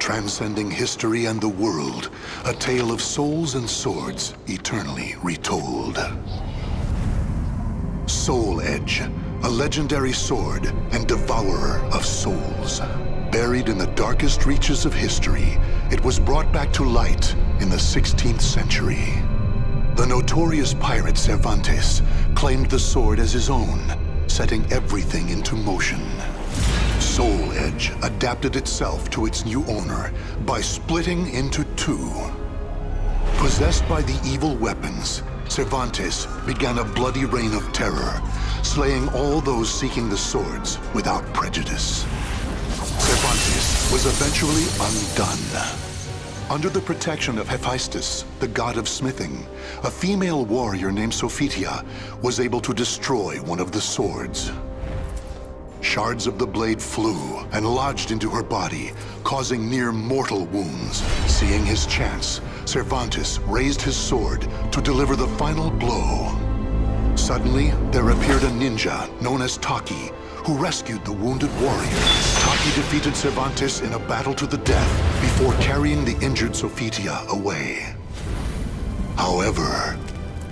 transcending history and the world, a tale of souls and swords eternally retold. Soul Edge, a legendary sword and devourer of souls. Buried in the darkest reaches of history, it was brought back to light in the 16th century. The notorious pirate Cervantes claimed the sword as his own, setting everything into motion. Soul Edge adapted itself to its new owner by splitting into two. Possessed by the evil weapons, Cervantes began a bloody reign of terror, slaying all those seeking the swords without prejudice. Cervantes was eventually undone. Under the protection of Hephaestus, the god of smithing, a female warrior named Sophitia was able to destroy one of the swords. Shards of the blade flew and lodged into her body, causing near mortal wounds. Seeing his chance, Cervantes raised his sword to deliver the final blow. Suddenly, there appeared a ninja known as Taki, who rescued the wounded warrior. Taki defeated Cervantes in a battle to the death before carrying the injured Sophitia away. However,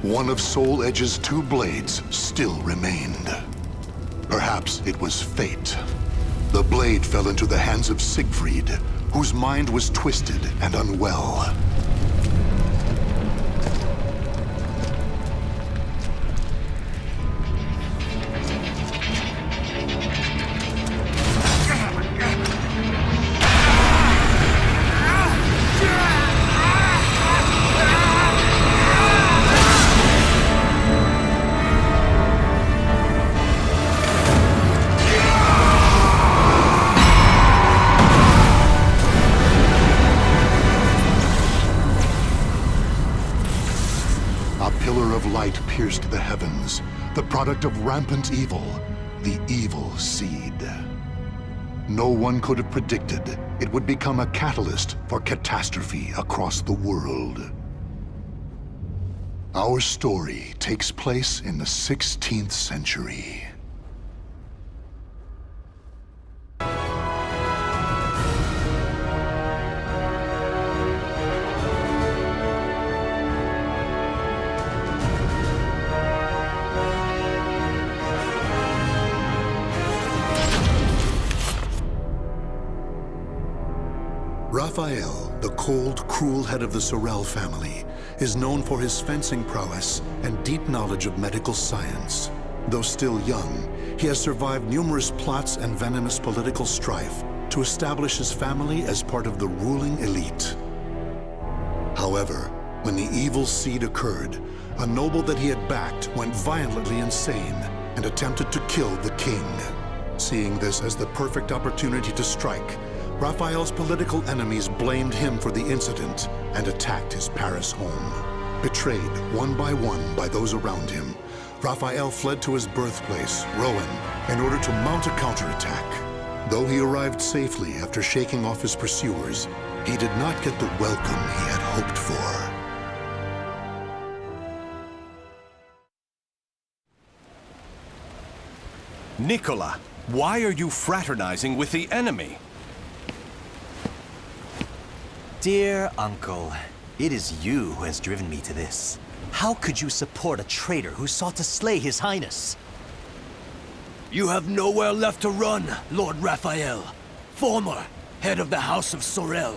one of Soul Edge's two blades still remained. Perhaps it was fate. The blade fell into the hands of Siegfried, whose mind was twisted and unwell. Pierced the heavens, the product of rampant evil, the evil seed. No one could have predicted it would become a catalyst for catastrophe across the world. Our story takes place in the 16th century. Raphael, the cold, cruel head of the Sorel family, is known for his fencing prowess and deep knowledge of medical science. Though still young, he has survived numerous plots and venomous political strife to establish his family as part of the ruling elite. However, when the evil seed occurred, a noble that he had backed went violently insane and attempted to kill the king. Seeing this as the perfect opportunity to strike, Raphael's political enemies blamed him for the incident and attacked his Paris home. Betrayed one by those around him, Raphael fled to his birthplace, Rouen, in order to mount a counterattack. Though he arrived safely after shaking off his pursuers, he did not get the welcome he had hoped for. Nicola, why are you fraternizing with the enemy? Dear uncle, it is you who has driven me to this. How could you support a traitor who sought to slay His Highness? You have nowhere left to run, Lord Raphael, former head of the House of Sorel.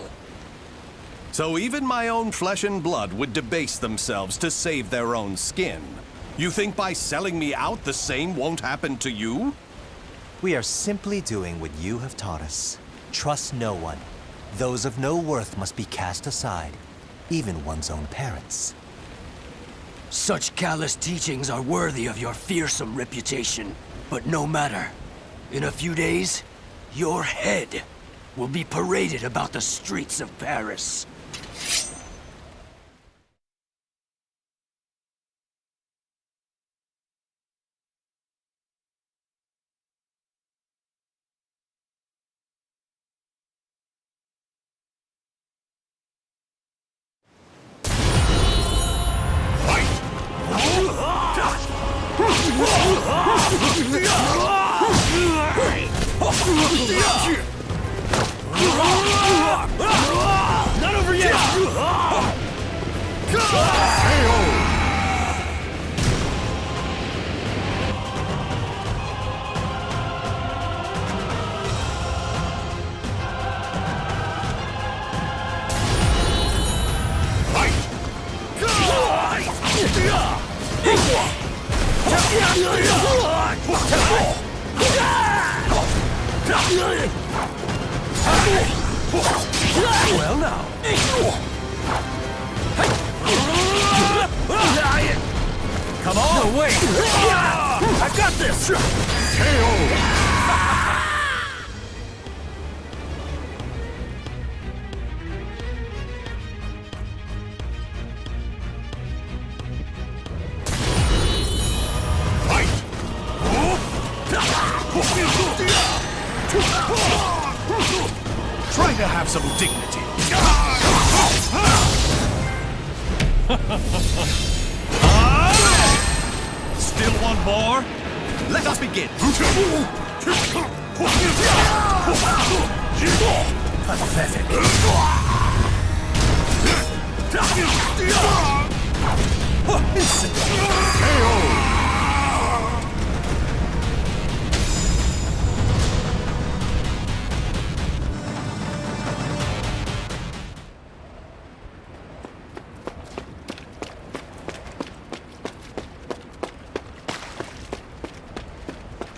So even my own flesh and blood would debase themselves to save their own skin. You think by selling me out the same won't happen to you? We are simply doing what you have taught us. Trust no one. Those of no worth must be cast aside, even one's own parents. Such callous teachings are worthy of your fearsome reputation. But no matter. In a few days, your head will be paraded about the streets of Paris. Well now. Come on! No, wait! I got this! Try to have some dignity. Still want more? Let us begin. Pathetic.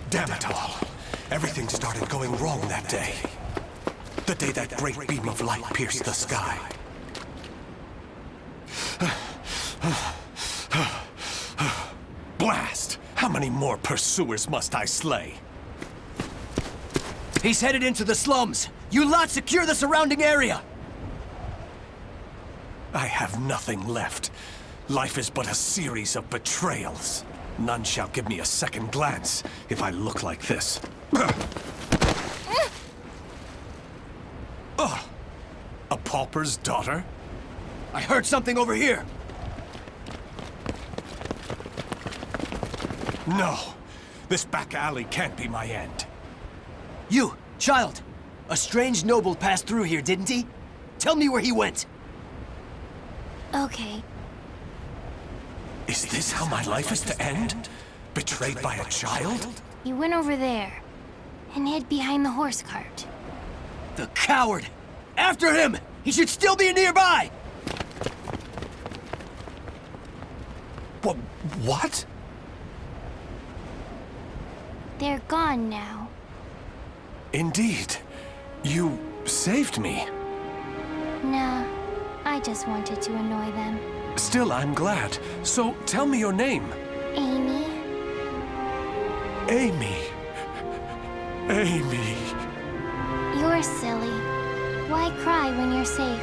Damn it all. Everything started going wrong that day. The day that great beam of light pierced the sky. Blast! How many more pursuers must I slay? He's headed into the slums. You lot secure the surrounding area. I have nothing left. Life is but a series of betrayals. None shall give me a second glance if I look like this. A pauper's daughter? I heard something over here. No. This back alley can't be my end. You, child. A strange noble passed through here, didn't he? Tell me where he went. Okay. Is this how my life is to end? Betrayed by a child? He went over there and hid behind the horse cart. The coward! After him! He should still be nearby! What? They're gone now. Indeed. You saved me. Nah, I just wanted to annoy them. Still, I'm glad. So, tell me your name. Amy? Amy. Amy. You're silly. Why cry when you're safe?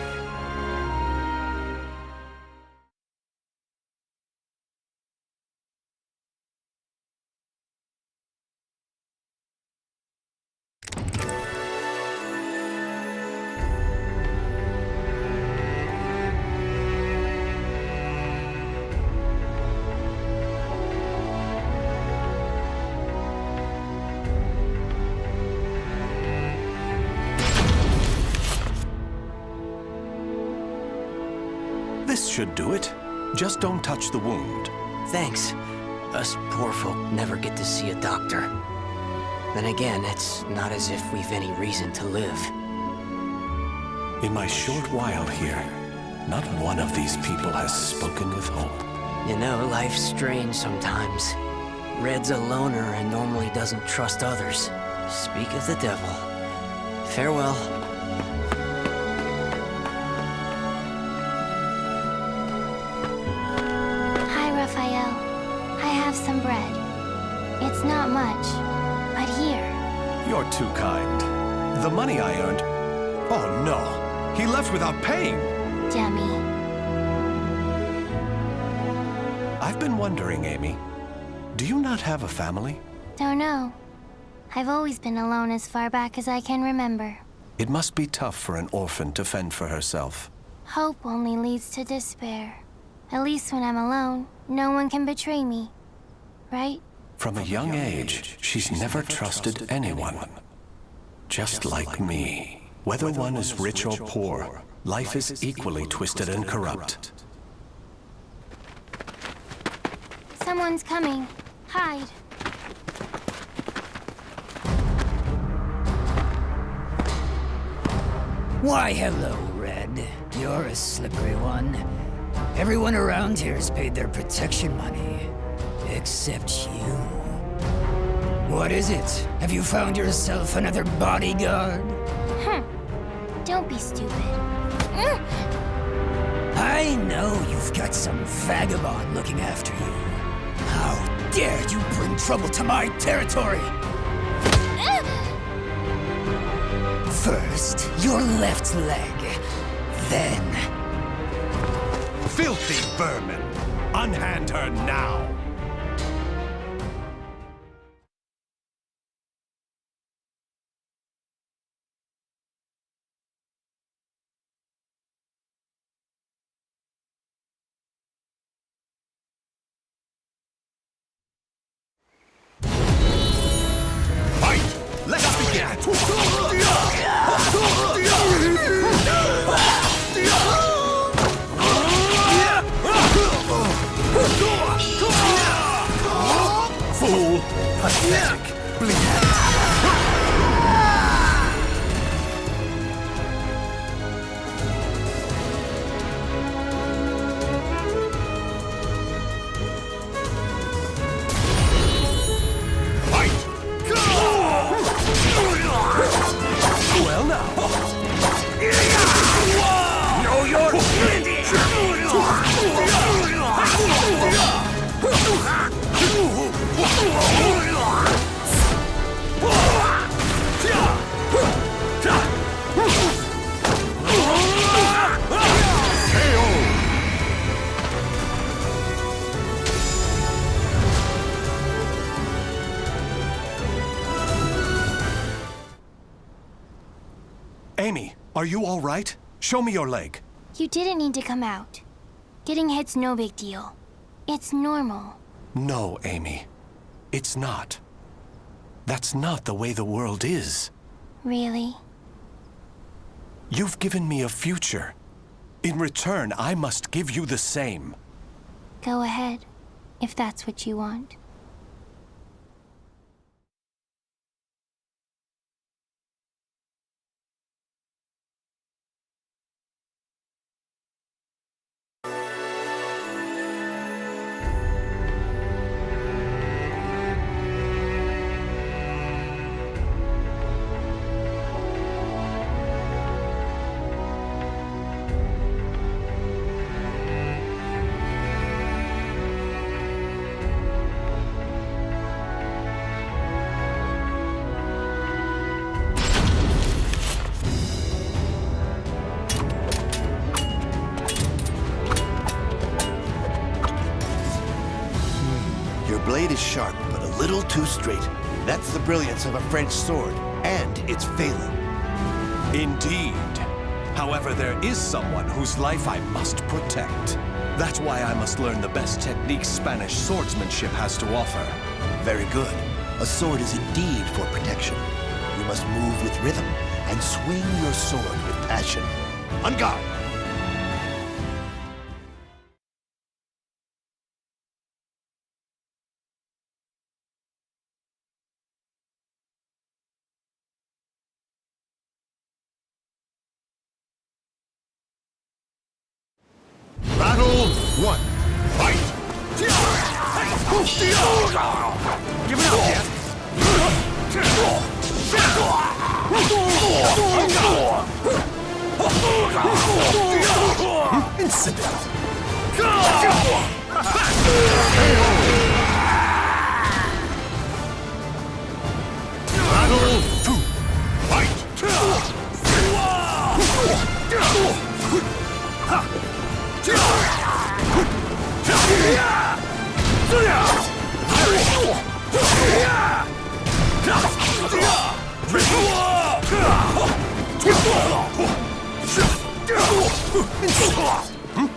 This should do it. Just don't touch the wound. Thanks. Us poor folk never get to see a doctor. Then again, it's not as if we've any reason to live. In my short while here, not one of these people has spoken with hope. You know, life's strange sometimes. Red's a loner and normally doesn't trust others. Speak of the devil. Farewell. Hi, Raphael. I have some bread. It's not much, but here. You're too kind. The money I earned... Oh, no. He left without paying. Dummy. I've been wondering, Amy. Do you not have a family? Don't know. I've always been alone as far back as I can remember. It must be tough for an orphan to fend for herself. Hope only leads to despair. At least when I'm alone, no one can betray me. Right? From a young age, she's never trusted anyone. Just like me. Whether one is rich or poor, life is equally twisted and corrupt. Someone's coming. Hide. Why, hello, Red. You're a slippery one. Everyone around here's paid their protection money. Except you. What is it? Have you found yourself another bodyguard? Don't be stupid. I know you've got some vagabond looking after you. How dare you bring trouble to my territory? First, your left leg. Then... Filthy vermin! Unhand her now! Let us begin! Fool! Pathetic! Bleed! Well now. Know your limits. Amy, are you all right? Show me your leg. You didn't need to come out. Getting hit's no big deal. It's normal. No, Amy. It's not. That's not the way the world is. Really? You've given me a future. In return, I must give you the same. Go ahead, if that's what you want. Your blade is sharp, but a little too straight. That's the brilliance of a French sword, and it's failing. Indeed. However, there is someone whose life I must protect. That's why I must learn the best techniques Spanish swordsmanship has to offer. Very good. A sword is indeed for protection. You must move with rhythm and swing your sword with passion. On guard! Battle 1. Fight! Give it up, yet. Insipid. Battle 2. Fight!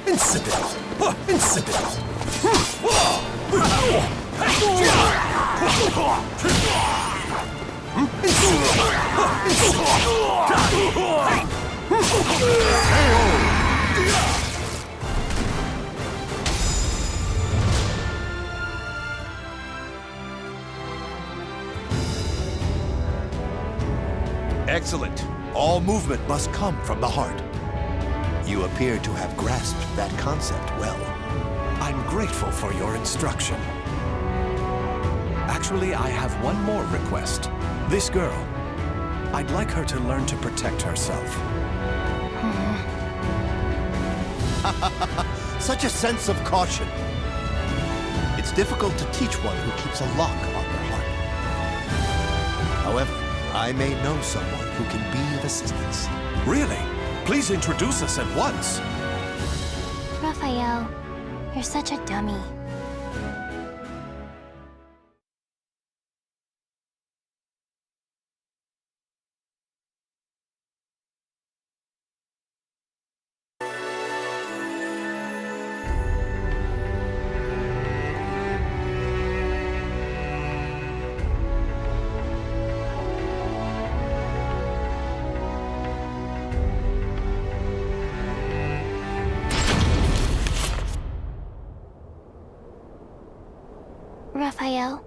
Insipid. Insipid. Excellent. All movement must come from the heart. You appear to have grasped that concept well. I'm grateful for your instruction. Actually, I have one more request. This girl, I'd like her to learn to protect herself. Such a sense of caution. It's difficult to teach one who keeps a lock on their heart. However, I may know someone who can be of assistance. Really? Please introduce us at once. Raphael, you're such a dummy. Raphael,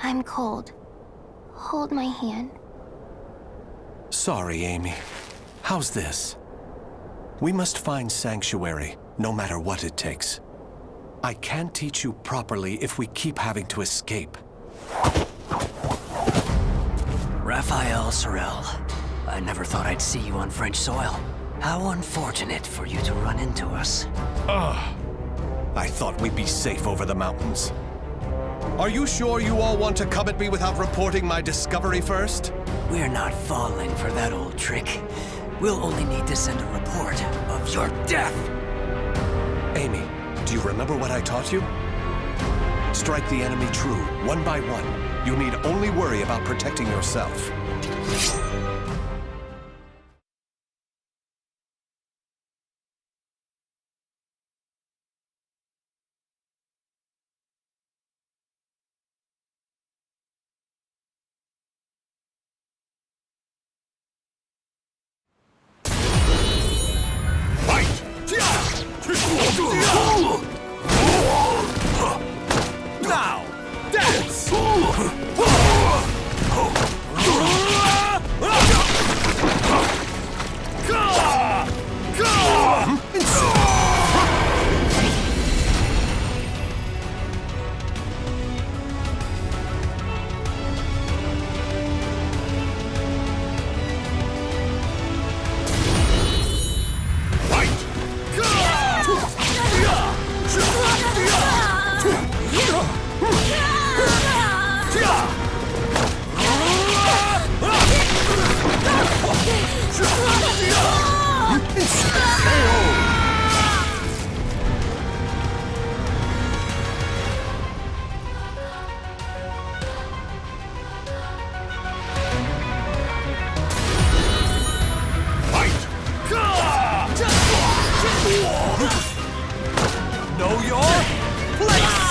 I'm cold. Hold my hand. Sorry, Amy. How's this? We must find sanctuary, no matter what it takes. I can't teach you properly if we keep having to escape. Raphael Sorel, I never thought I'd see you on French soil. How unfortunate for you to run into us. I thought we'd be safe over the mountains. Are you sure you all want to come at me without reporting my discovery first? We're not falling for that old trick. We'll only need to send a report of your death. Amy, do you remember what I taught you? Strike the enemy true, one by one. You need only worry about protecting yourself. Now, dance! Know your place!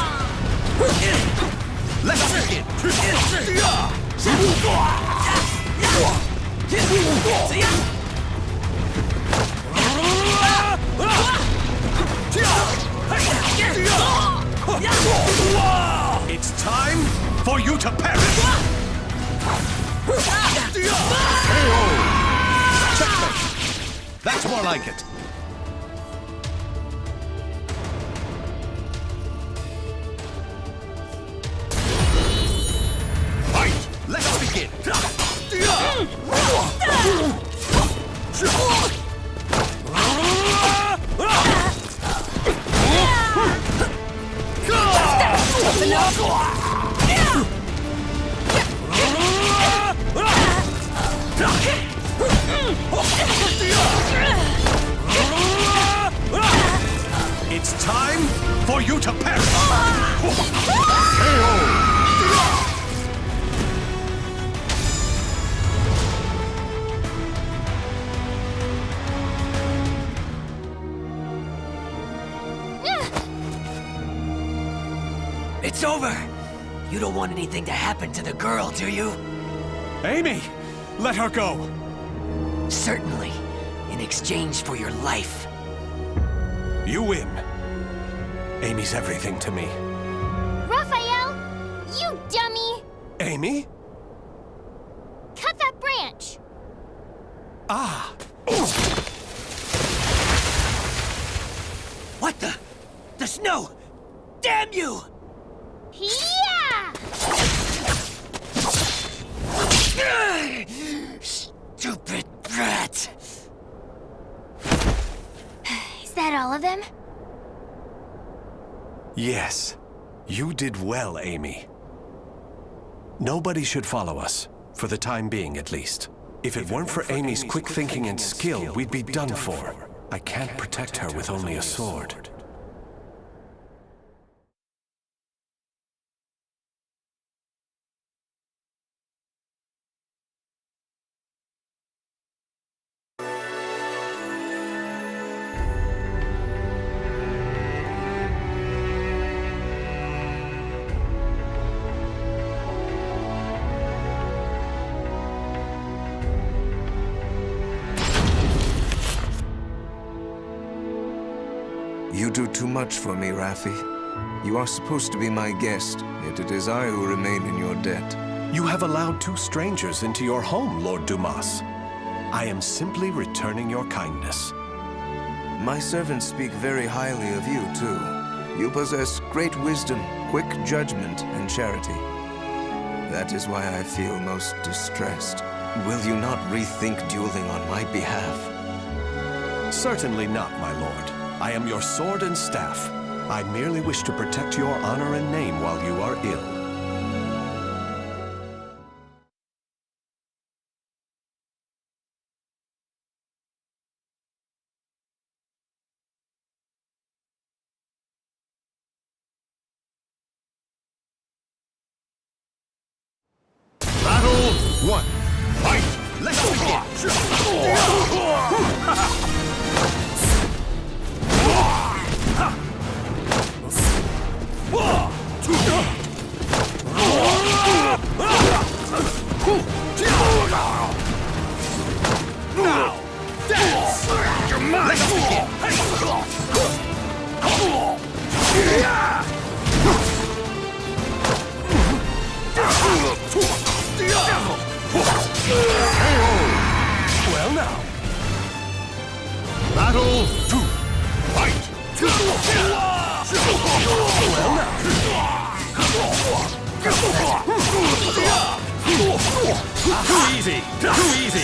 Let's begin! It's time for you to perish! Checkmate! That's more like it. Let us begin! It's time for you to perish! It's over! You don't want anything to happen to the girl, do you? Amy! Let her go! Certainly. In exchange for your life. You win. Amy's everything to me. Raphael! You dummy! Amy? Cut that branch! What the? The snow! Damn you! Yeah! Stupid brat! Is that all of them? Yes. You did well, Amy. Nobody should follow us, for the time being at least. If it weren't for Amy's quick thinking and skill, we'd be done for. I can't protect her with only a sword. You do too much for me, Raffi. You are supposed to be my guest, yet it is I who remain in your debt. You have allowed two strangers into your home, Lord Dumas. I am simply returning your kindness. My servants speak very highly of you, too. You possess great wisdom, quick judgment, and charity. That is why I feel most distressed. Will you not rethink dueling on my behalf? Certainly not, my lord. I am your sword and staff. I merely wish to protect your honor and name while you are ill. Battle 1. Fight! Let's begin! Now! Dance! Your mind! Let's begin! Well now. Battle 2. Fight! Well now. Too easy! Too easy!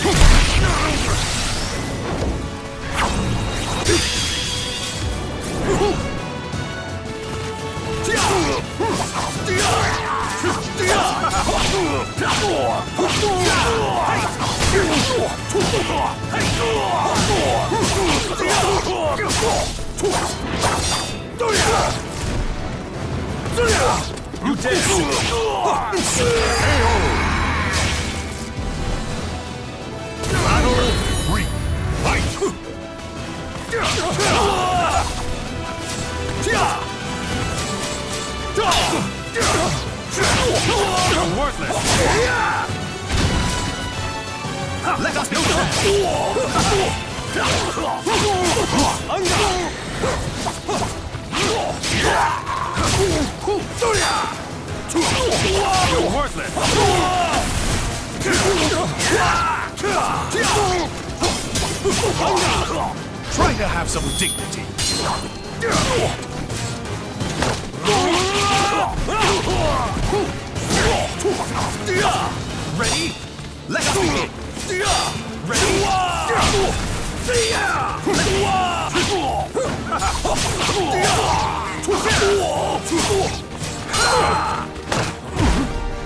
You dare! Battle 3. Fight! You're worthless! Let us go! You're worthless! Try to have some dignity. Ready? Let us begin. Ready?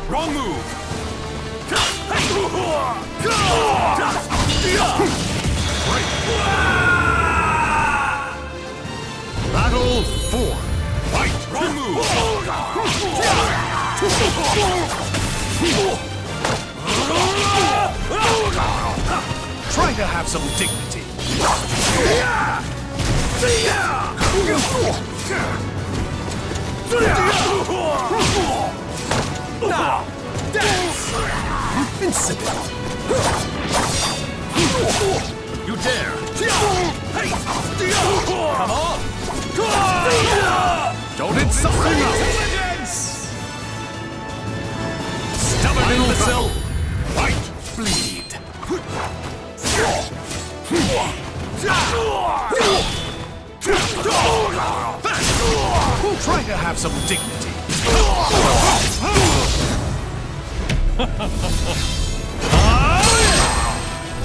Wrong move! Battle 4. Fight! Wrong move! Try to have some dignity. Now! Dance! Insipid. You dare! Come on. Don't insult me. Intelligence! Stubborn imbecile. Fight! Bleed. have some dignity.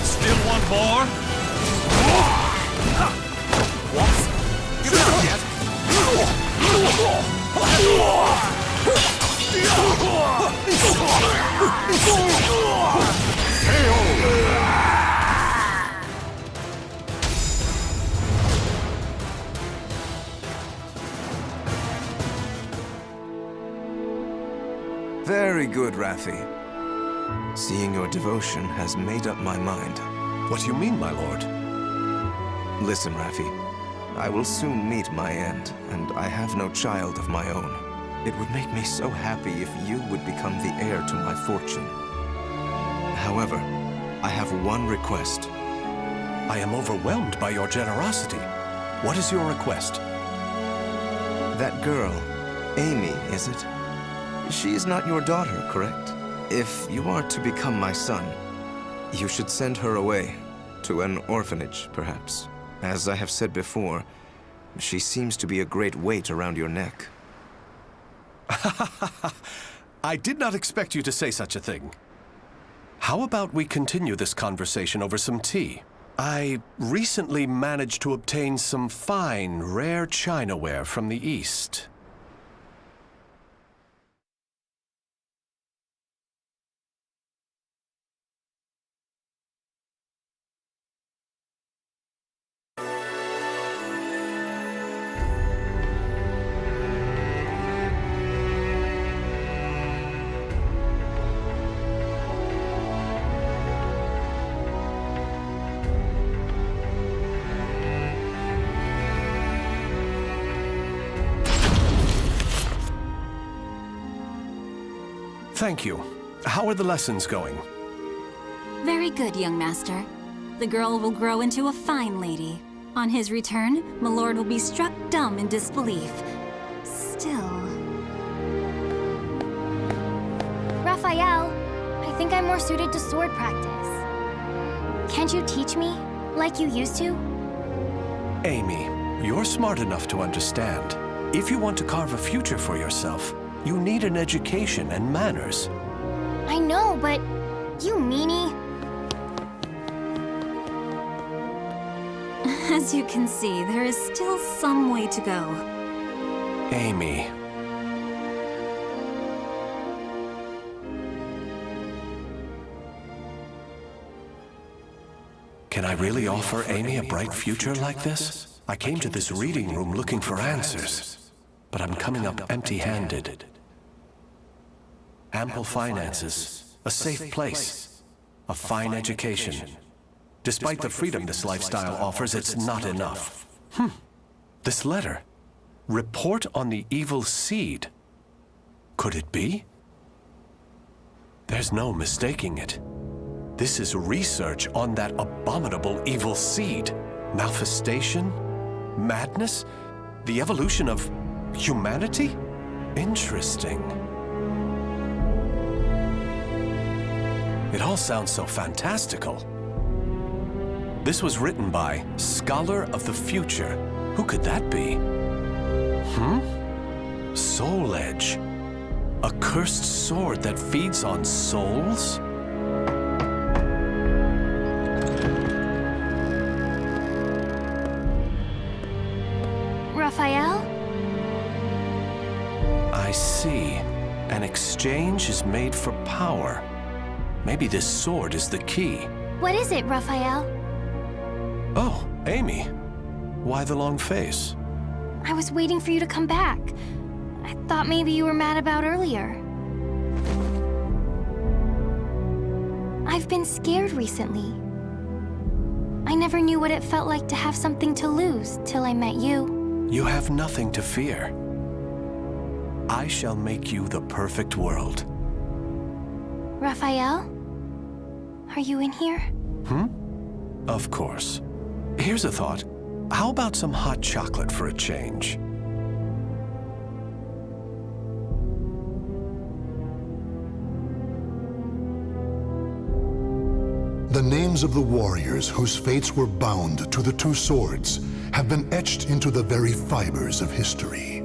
Still want more? What? You're not yet. Very good, Raphi. Seeing your devotion has made up my mind. What do you mean, my lord? Listen, Raphi. I will soon meet my end, and I have no child of my own. It would make me so happy if you would become the heir to my fortune. However, I have one request. I am overwhelmed by your generosity. What is your request? That girl, Amy, is it? She is not your daughter, correct? If you are to become my son, you should send her away, to an orphanage, perhaps. As I have said before, she seems to be a great weight around your neck. I did not expect you to say such a thing. How about we continue this conversation over some tea? I recently managed to obtain some fine, rare chinaware from the East. Thank you. How are the lessons going? Very good, young master. The girl will grow into a fine lady. On his return, my lord will be struck dumb in disbelief. Still... Raphael, I think I'm more suited to sword practice. Can't you teach me, like you used to? Amy, you're smart enough to understand. If you want to carve a future for yourself, you need an education and manners. I know, but you meanie. As you can see, there is still some way to go. Amy. Can I really offer Amy a bright future like this? I came to this reading room looking for answers, but I'm coming up empty-handed. Ample finances, a safe place, a fine education. Despite the freedom this lifestyle offers, it's not enough. This letter. Report on the evil seed. Could it be? There's no mistaking it. This is research on that abominable evil seed. Malfestation? Madness? The evolution of humanity? Interesting. It all sounds so fantastical. This was written by Scholar of the Future. Who could that be? Soul Edge. A cursed sword that feeds on souls? Raphael? I see. An exchange is made for power. Maybe this sword is the key. What is it, Raphael? Oh, Amy. Why the long face? I was waiting for you to come back. I thought maybe you were mad about earlier. I've been scared recently. I never knew what it felt like to have something to lose till I met you. You have nothing to fear. I shall make you the perfect world. Raphael? Are you in here? Of course. Here's a thought. How about some hot chocolate for a change? The names of the warriors whose fates were bound to the two swords have been etched into the very fibers of history.